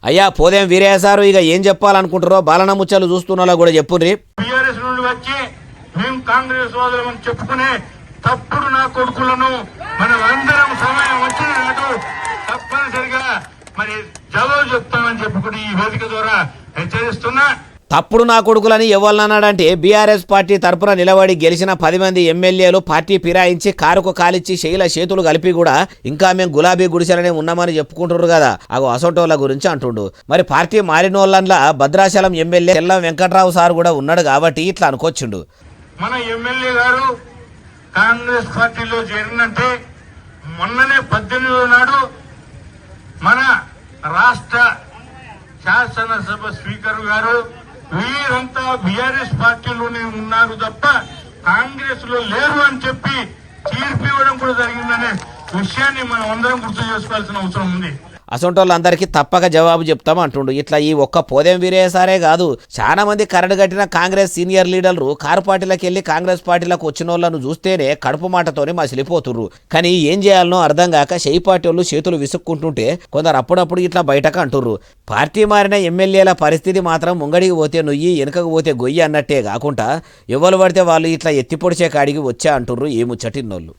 అయ్యా పోదేం వీరయ్య సారు ఇక ఏం చెప్పాలనుకుంటారో బాలన ముచ్చలు చూస్తున్నా కూడా చెప్పుర్రి. టీఆర్ఎస్ నుండి వచ్చి మేము కాంగ్రెస్ సోదరులని చెప్పుకునే తప్పుడు నా కొడుకులను మనం అందరం సమయం వచ్చిన నాటు తప్పనిసరిగా మరి జవాబు చెప్తామని చెప్పుకుని ఈ వేదిక ద్వారా హెచ్చరిస్తున్నా. తప్పుడు నా కొడుకులని ఎవరినన్నాడంటే బీఆర్ఎస్ పార్టీ తరపున నిలబడి గెలిచిన 10 మంది ఎమ్మెల్యేలు పార్టీ ఫిరాయించి కారుకు కాలిచ్చి శైల చేతులు కలిపి కూడా ఇంకా మేము గులాబీ గుడిసెలనే ఉన్నామని చెప్పుకుంటున్నారు కదా. అగో అసోటోళ్ళ గురించి అంటుండు. మరి పార్టీ మారినోళ్ళ భద్రాచలం ఎమ్మెల్యే తెల్లం వెంకట్రావు సార్ కూడా ఉన్నాడు కాబట్టి ఇట్లా అనుకొచ్చిండు. మన ఎమ్మెల్యే గారు కాంగ్రెస్ పార్టీలో చేరినంటే మొన్ననే 18 నాడు మన రాష్ట్ర శాసనసభ స్పీకర్ గారు వీరంతా బీఆర్ఎస్ పార్టీలోనే ఉన్నారు తప్ప కాంగ్రెస్ లో లేరు అని చెప్పి తీర్పు ఇవ్వడం కూడా జరిగిందనే విషయాన్ని మనం అందరం గుర్తు చేసుకోవాల్సిన అవసరం ఉంది. అసొంటోళ్ళందరికీ తప్పక జవాబు చెప్తాం అంటుండు. ఇట్లా ఈ ఒక్క పోదేం వీరయ్య సారే కాదు, చాలా మంది కరడు కట్టిన కాంగ్రెస్ సీనియర్ లీడర్లు కారు పార్టీలకు వెళ్ళి కాంగ్రెస్ పార్టీలకు వచ్చిన వాళ్ళను చూస్తేనే కడుపు మాటతోనే మసిలిపోతుర్రు. కానీ ఏం చేయాలనో అర్థం కాక షెయి పార్టీ వాళ్ళు చేతులు విసుక్కుంటుంటే కొందరు అప్పుడప్పుడు ఇట్లా బయటకు అంటుర్రు. పార్టీ మారిన ఎమ్మెల్యేల పరిస్థితి మాత్రం ముంగడికి పోతే నొయ్యి వెనకకు పోతే గొయ్యి అన్నట్టే కాకుండా ఎవరు పడితే వాళ్ళు ఇట్లా ఎత్తిపొడిచే కాడికి వచ్చా అంటుర్రు ఈ ముచ్చటిన్నోళ్ళు.